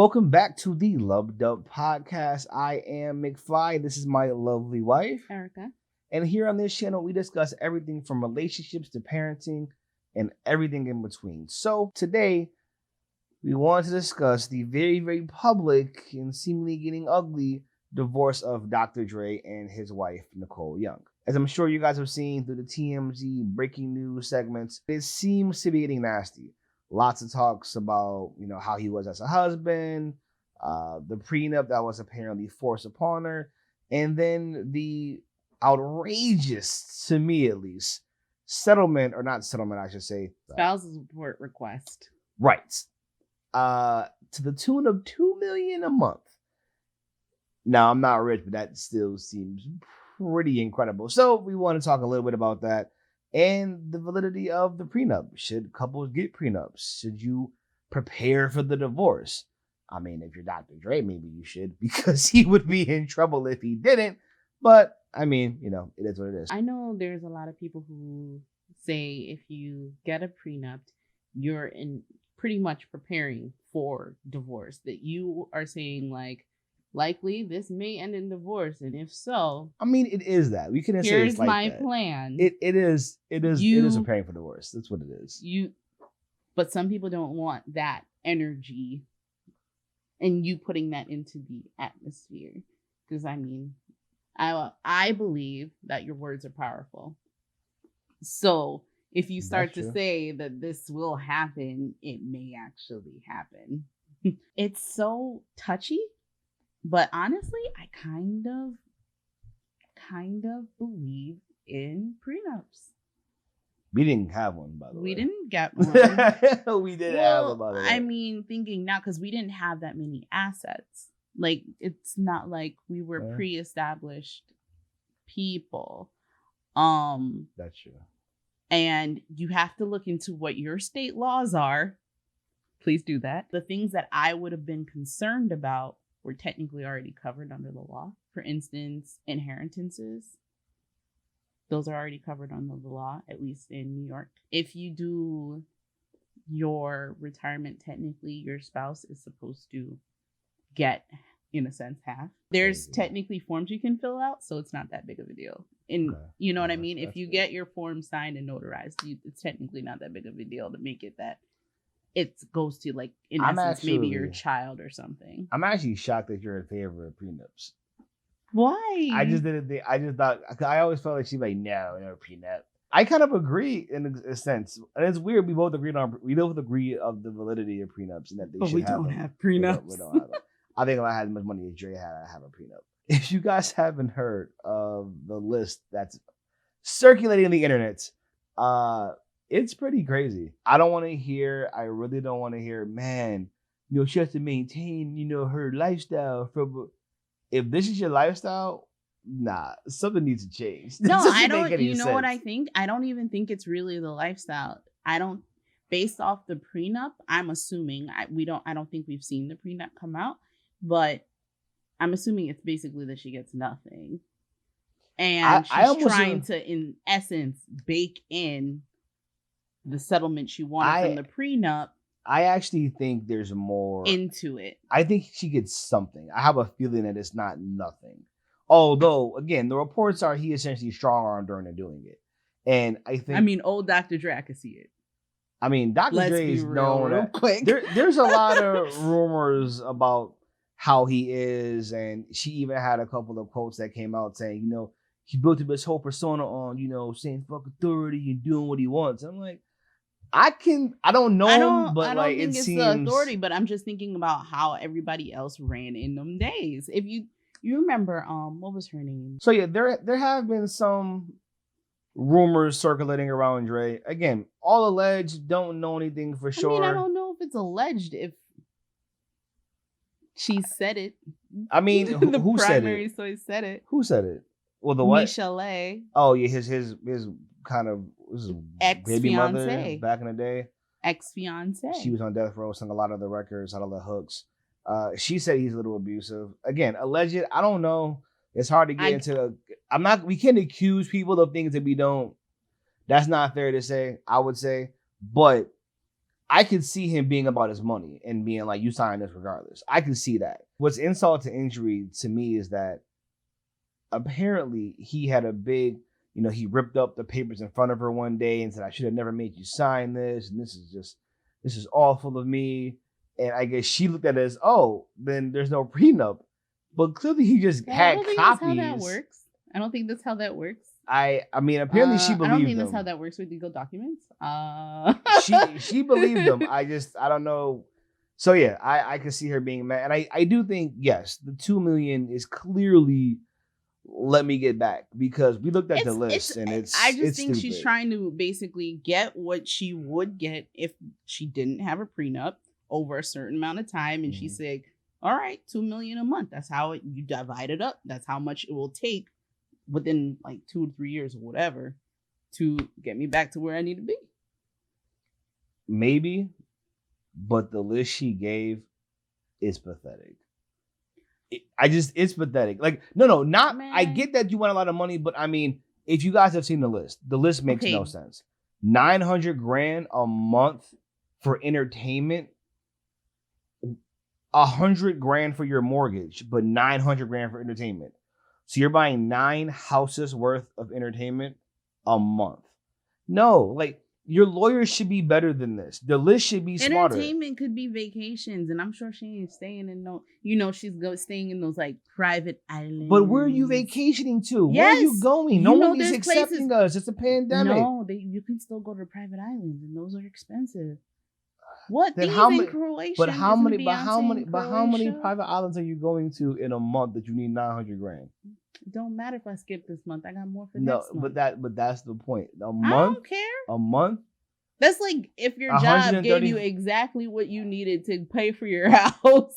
Welcome back to the Lub Dub Podcast. I am McFly. This is my lovely wife, Erica. And here on this channel, we discuss everything from relationships to parenting and everything in between. So today, we want to discuss the very, very public and seemingly getting ugly divorce of Dr. Dre and his wife, Nicole Young. As I'm sure you guys have seen through the TMZ breaking news segments, it seems to be getting nasty. Lots of talks about, how he was as a husband, the prenup that was apparently forced upon her, and then the outrageous, to me at least, spousal support request. Right. To the tune of $2 million a month. Now, I'm not rich, but that still seems pretty incredible. So we want to talk a little bit about that. And the validity of the prenup. Should couples get prenups? Should you prepare for the divorce? I mean, if you're Dr. Dre, maybe you should, because he would be in trouble if he didn't. But, I mean, it is what it is. I know there's a lot of people who say if you get a prenup, you're pretty much preparing for divorce. That you are saying, likely this may end in divorce, and if so, I mean, it is that. We couldn't say it's like my that. plan. It is preparing for divorce. That's what it is. But some people don't want that energy, and you putting that into the atmosphere. Because I believe that your words are powerful. So if you start to say that this will happen, it may actually happen. It's so touchy. But honestly, I kind of believe in prenups. We didn't have one, by the way. We didn't get one. We didn't have one, by the way. I mean, thinking now, because we didn't have that many assets. It's not like we were pre-established people. That's true. And you have to look into what your state laws are. Please do that. The things that I would have been concerned about were technically already covered under the law. For instance, inheritances. Those are already covered under the law, at least in New York. If you do your retirement, technically your spouse is supposed to get, in a sense, half. There's technically forms you can fill out, so it's not that big of a deal. And you know what I mean? If you get your form signed and notarized, it's technically not that big of a deal to make it that it goes to, in essence, maybe your child or something. I'm actually shocked that you're in favor of prenups. Why? I just thought, I always felt like she'd be like, no prenup. I kind of agree in a sense. And it's weird, we both agree of the validity of prenups and that they should have them. We don't have prenups. We don't have them. I think if I had as much money as Dre had, I'd have a prenup. If you guys haven't heard of the list that's circulating on the internet, it's pretty crazy. I really don't want to hear, man, she has to maintain, her lifestyle. If this is your lifestyle, nah, something needs to change. No, I don't. You know what I think? I don't even think it's really the lifestyle. Based off the prenup, I'm assuming, I don't think we've seen the prenup come out, but I'm assuming it's basically that she gets nothing. And she's trying to, in essence, bake in the settlement she wanted from the prenup. I actually think there's more into it. I think she gets something. I have a feeling that it's not nothing. Although, again, the reports are he essentially strong-armed during and doing it. And I think... old Dr. Dre, I can see it. Dr. Dre is known... Real quick. There's a lot of rumors about how he is, and she even had a couple of quotes that came out saying, he built up his whole persona on, saying fuck authority and doing what he wants. I'm like, I don't know him, but I don't think it's the authority, but I'm just thinking about how everybody else ran in them days. If you remember, what was her name? So yeah, there have been some rumors circulating around Dre. Again, all alleged, don't know anything for sure. I don't know if it's alleged, if she said it. Who said it? So he said it. Who said it? Well, the what? Michelle. Oh yeah, his kind of baby mother back in the day. Ex-fiance. She was on death row, sung a lot of the records, had all the hooks. She said he's a little abusive. Again, alleged. I don't know. It's hard to get into. We can't accuse people of things that we don't. That's not fair to say, I would say. But I could see him being about his money and being like, you sign this regardless. I can see that. What's insult to injury to me is that apparently he had a big, he ripped up the papers in front of her one day and said, I should have never made you sign this. And this is awful of me. And I guess she looked at it as, oh, then there's no prenup. But clearly he just had copies. That's how that works. I don't think that's how that works. I mean, apparently she believed him. I don't think that's how that works with legal documents. She believed him. I don't know. So yeah, I could see her being mad. And I do think, yes, the $2 million is clearly, let me get back, because we looked at the list and I just think stupid. She's trying to basically get what she would get if she didn't have a prenup over a certain amount of time. And she said, all right, $2 million a month. That's how you divide it up. That's how much it will take within like 2 to 3 years or whatever to get me back to where I need to be. Maybe, but the list she gave is pathetic. It's pathetic. Like, no, not, man. I get that you want a lot of money, but I mean, if you guys have seen the list makes no sense. $900,000 a month for entertainment, $100,000 for your mortgage, but $900,000 for entertainment. So you're buying 9 houses worth of entertainment a month. No, like, your lawyers should be better than this. The list should be smarter. Entertainment could be vacations, and I'm sure she ain't staying in she's staying in those like private islands. But where are you vacationing to? Yes. Where are you going? No one is accepting us. It's a pandemic. No, you can still go to private islands, and those are expensive. What? Then in Croatia? But how many private islands are you going to in a month that you need $900,000? It don't matter if I skip this month. I got more for next month. But that's the point. A month. I don't care. A month. That's like if your job gave you exactly what you needed to pay for your house.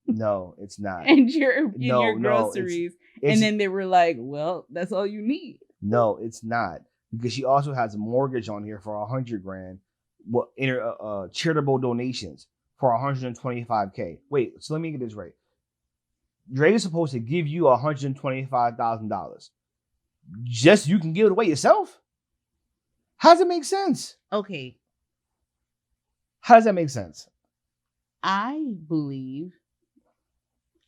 No, it's not. And your groceries. And then they were like, well, that's all you need. No, it's not. Because she also has a mortgage on here for $100,000. Charitable donations for $125,000. Wait, so let me get this right. Dre is supposed to give you $125,000. Just you can give it away yourself? How does it make sense? Okay. How does that make sense? I believe,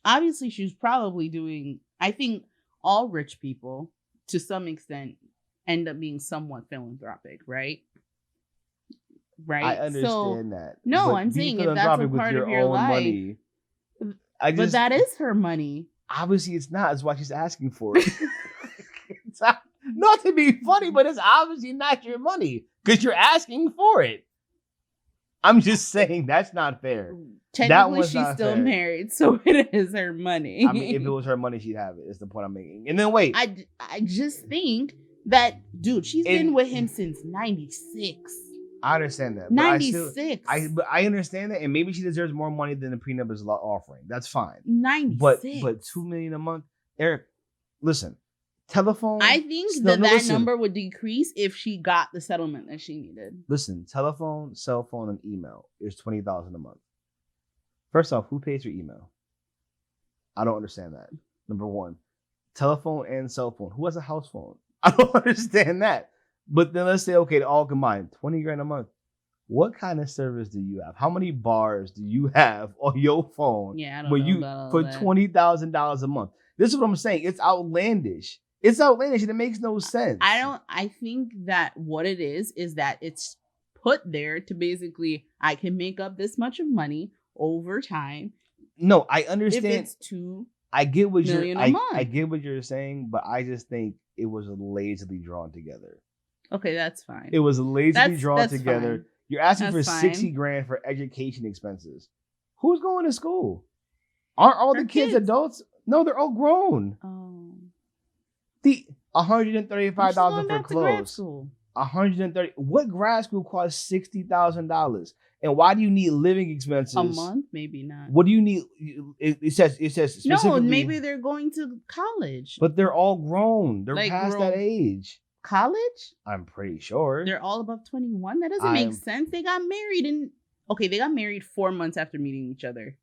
obviously she's probably doing, I think all rich people, to some extent, end up being somewhat philanthropic, right? Right? I understand that. No, I'm saying if that's a part of your life. Money, but that is her money. Obviously, it's not. That's why she's asking for it. Not to be funny, but it's obviously not your money because you're asking for it. I'm just saying that's not fair. Technically, she's still married, so it is her money. I mean, if it was her money, she'd have it. Is the point I'm making. And then wait, I just think that, dude, she's been with him since '96. I understand that. 96. But I understand that, and maybe she deserves more money than the prenup is offering. That's fine. 96. But $2 million a month, Eric. Listen, telephone. I think that number would decrease if she got the settlement that she needed. Listen, telephone, cell phone, and email is $20,000 a month. First off, who pays for email? I don't understand that. Number one, telephone and cell phone. Who has a house phone? I don't understand that. But then let's say, okay, all combined, $20,000 a month. What kind of service do you have? How many bars do you have on your phone? Yeah, I don't know about for $20,000 a month? This is what I'm saying. It's outlandish. It's outlandish and it makes no sense. I think that what it is that it's put there to basically, I can make up this much of money over time. No, I understand. If it's $2 million a month. I get what you're saying, but I just think it was lazily drawn together. Okay, that's fine. It was lazily drawn together. Fine. You're asking for $60,000 for education expenses. Who's going to school? Aren't all the kids adults? No, they're all grown. Oh. The $135,000 for clothes. $130. What grad school costs $60,000? And why do you need living expenses? A month? Maybe not. What do you need? It says specifically. No, maybe they're going to college. But they're all grown. They're past that age. College? I'm pretty sure. They're all above 21? That doesn't make sense. They got married they got married 4 months after meeting each other.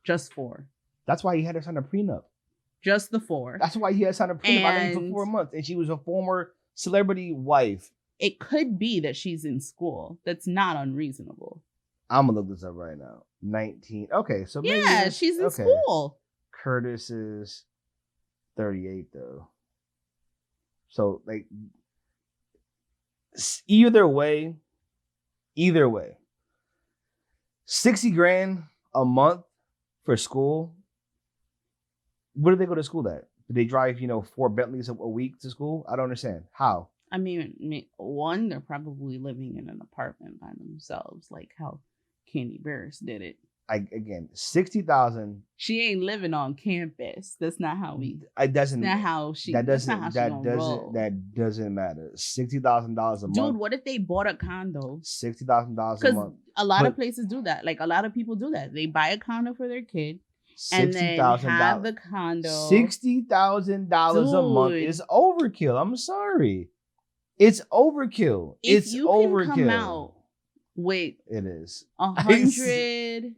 Just 4. That's why he had her sign a prenup. Just the 4. That's why he had signed a prenup for 4 months. And she was a former celebrity wife. It could be that she's in school. That's not unreasonable. I'm gonna look this up right now. 19. Okay, so maybe Yeah, she's in school. Curtis is 38 though. So like either way, 60 grand a month for school. Where do they go to school at? Do they drive, 4 Bentleys a week to school? I don't understand. How? I mean, one, they're probably living in an apartment by themselves, like how Candy Barris did it. Again, 60,000. She ain't living on campus. That's not how we. It doesn't. That's not how she. That doesn't. That's That not how she doesn't. roll. That doesn't matter. $60,000 a month. Dude, what if they bought a condo? $60,000 a month. Because a lot of places do that. Like a lot of people do that. They buy a condo for their kid. And then have the condo. $60,000 a month is overkill. I'm sorry. It's overkill. If you can come out with it is 100.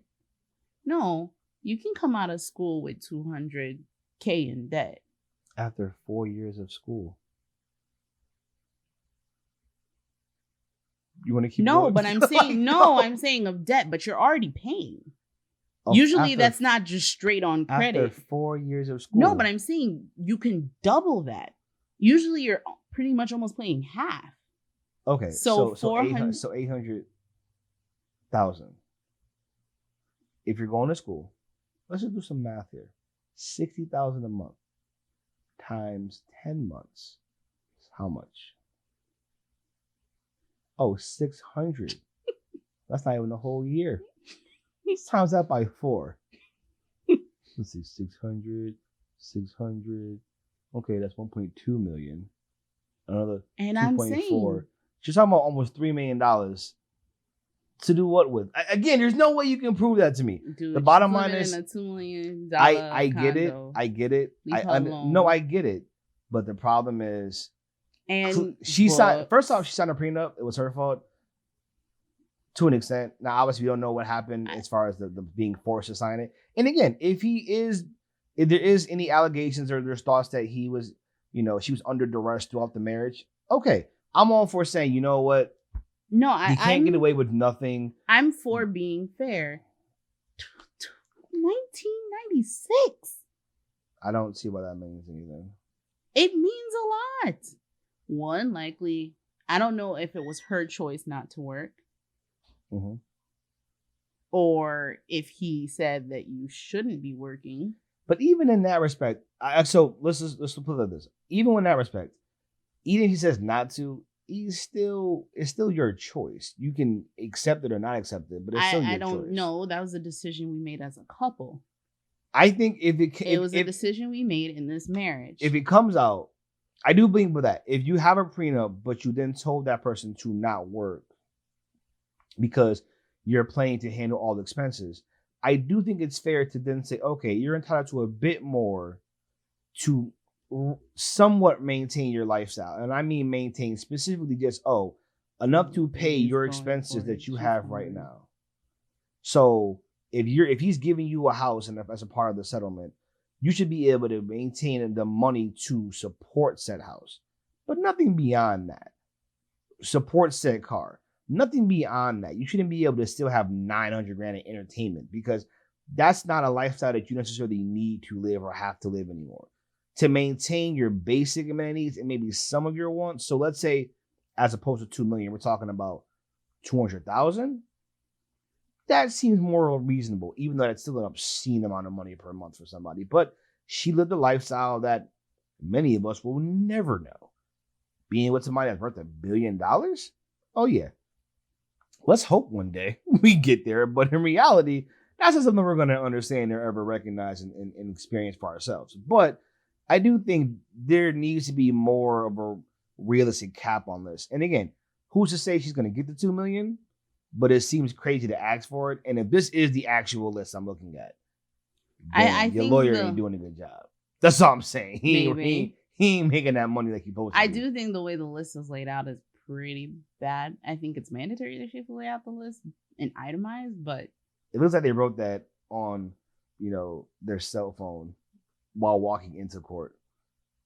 No, you can come out of school with $200K in debt. After 4 years of school. You want to keep No, going? but I'm saying I'm saying of debt, but you're already paying. Usually that's not just straight on credit. After 4 years of school. No, but I'm saying you can double that. Usually you're pretty much almost paying half. Okay, so 800,000. If you're going to school, let's just do some math here. 60,000 a month times 10 months. How much? Oh, 600. That's not even the whole year. Times that by 4. Let's see, 600. Okay, that's 1.2 million. Another 2.4. She's talking about almost $3 million. To do what with? Again, there's no way you can prove that to me. Dude, the bottom line is, in a $2 million I get condo. it. I get it. I get it. But the problem is, signed. First off, she signed a prenup. It was her fault. To an extent. Now, obviously, we don't know what happened as far as the being forced to sign it. And again, if there is any allegations or there's thoughts that he was, she was under duress throughout the marriage, okay, I'm all for saying, you know what? No, he can't get away with nothing. I'm for being fair. 1996. I don't see why that means anything. It means a lot. One, likely, I don't know if it was her choice not to work. Mm-hmm. Or if he said that you shouldn't be working. But even in that respect, so let's put it like this. Even in that respect, even if he says not to, it's still your choice. You can accept it or not accept it, but it's still your choice. I don't know. That was a decision we made as a couple. I think it was a decision we made in this marriage. If it comes out, I do believe with that. If you have a prenup, but you then told that person to not work because you're planning to handle all the expenses, I do think it's fair to then say, okay, you're entitled to a bit more to somewhat maintain your lifestyle. And I mean maintain specifically just, enough to pay your expenses that you have right now. So if he's giving you a house and as a part of the settlement, you should be able to maintain the money to support said house. But nothing beyond that. Support said car. Nothing beyond that. You shouldn't be able to still have $900 grand in entertainment because that's not a lifestyle that you necessarily need to live or have to live anymore. To maintain your basic amenities and maybe some of your wants. So let's say, as opposed to 2 million, we're talking about 200,000. That seems more reasonable, even though that's still an obscene amount of money per month for somebody. But she lived a lifestyle that many of us will never know. Being with somebody that's worth $1 billion? Oh yeah. Let's hope one day we get there. But in reality, that's not something we're going to understand or ever recognize and experience for ourselves. But I do think there needs to be more of a realistic cap on this. And again, who's to say she's going to get the 2 million? But it seems crazy to ask for it. And if this is the actual list I'm looking at, your lawyer ain't doing a good job. That's all I'm saying. He ain't making that money like he's supposed to. I do think the way the list is laid out is pretty bad. I think it's mandatory that she lay out the list and itemize, but it looks like they wrote that on, their cell phone while walking into court.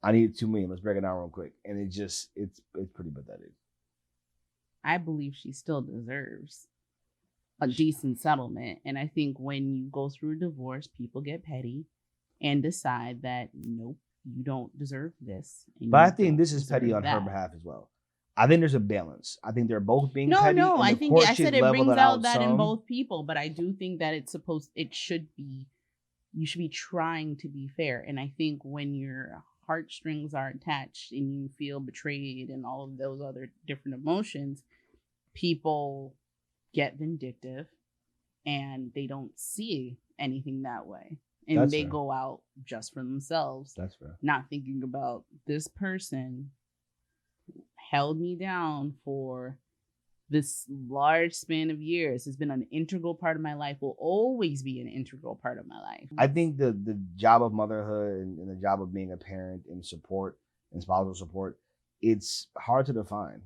I need 2 million. Let's break it down real quick. And it's pretty pathetic. I believe she still deserves a decent settlement. And I think when you go through a divorce, people get petty and decide that, nope, you don't deserve this. But I think this is petty on her behalf as well. I think there's a balance. I think they're both being petty. No, I think I said it brings out that in some. both people, but I do think that you should be trying to be fair. And I think when your heartstrings are attached and you feel betrayed and all of those other different emotions, people get vindictive and they don't see anything that way. And That's they fair. go out just for themselves. That's fair. Not thinking about this person held me down for this large span of years, has been an integral part of my life, will always be an integral part of my life. I think the job of motherhood and the job of being a parent and support and spousal support, it's hard to define.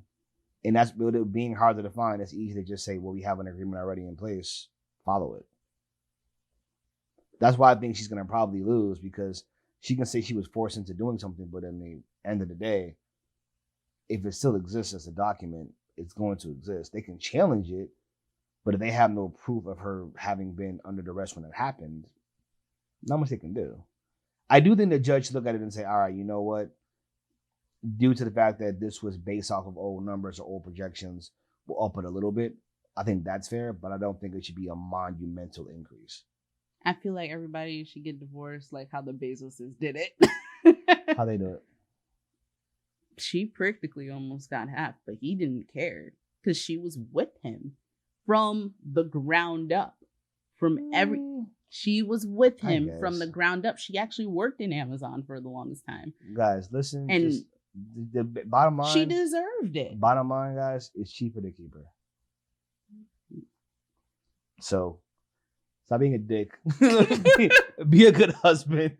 And that's being hard to define. It's easy to just say, well, we have an agreement already in place, follow it. That's why I think she's going to probably lose, because she can say she was forced into doing something, but in the end of the day, if it still exists as a document, it's going to exist. They can challenge it, but if they have no proof of her having been under duress when it happened, not much they can do. I do think the judge should look at it and say, all right, you know what? Due to the fact that this was based off of old numbers or old projections, we'll up it a little bit. I think that's fair, but I don't think it should be a monumental increase. I feel like everybody should get divorced like how the Bezoses did it. How they do it? She practically almost got half, but he didn't care because she was with him from the ground up. She was with him from the ground up. She actually worked in Amazon for the longest time. Guys, listen, and just, the bottom line, she deserved it. Bottom line, guys, it's cheaper to keep her. So stop being a dick. Be a good husband.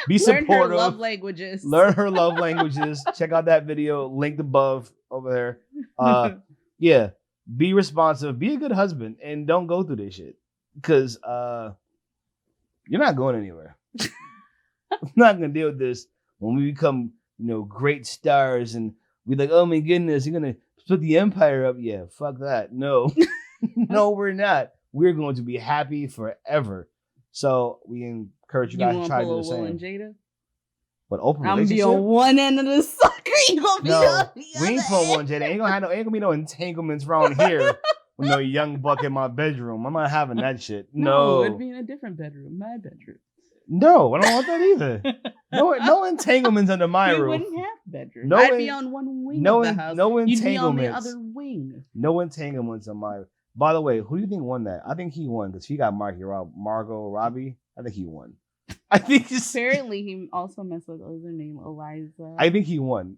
Be supportive. Learn her love languages. Learn her love languages. Check out that video linked above over there. Yeah. Be responsive. Be a good husband, and don't go through this shit, because you're not going anywhere. I'm not gonna deal with this when we become, great stars, and we're like, oh my goodness, you're gonna split the empire up. Yeah, fuck that. No, no, we're not. We're going to be happy forever. So we encourage you guys to try to do the same. And Jada? But open I'm relationship? gonna be on one end of the sucker. You gonna be on the other we ain't pulling one, Jada. Ain't gonna be no entanglements around here with no young buck in my bedroom. I'm not having that shit. No. It'd be in a different bedroom. My bedroom. No, I don't want that either. No entanglements under my roof. We wouldn't have bedrooms. I'd be on one wing of the house. No entanglements. You'd be on the other wing. No entanglements on my. By the way, who do you think won that? I think he won because he got Margot Robbie. I think he won. I think apparently he also messed with other name Eliza. I think he won.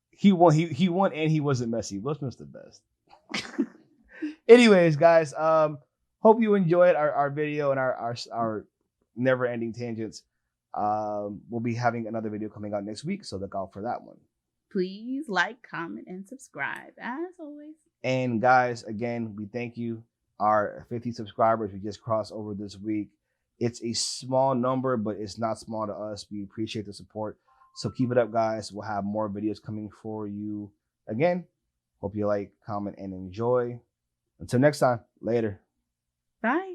He won. He won, and he wasn't messy. Will Smith's the best. Anyways, guys, hope you enjoyed our video and our never-ending tangents. We'll be having another video coming out next week, so look out for that one. Please like, comment, and subscribe as always. And guys, again, we thank you. Our 50 subscribers, we just crossed over this week. It's a small number, but it's not small to us. We appreciate the support. So keep it up, guys. We'll have more videos coming for you. Again, hope you like, comment, and enjoy. Until next time, later. Bye.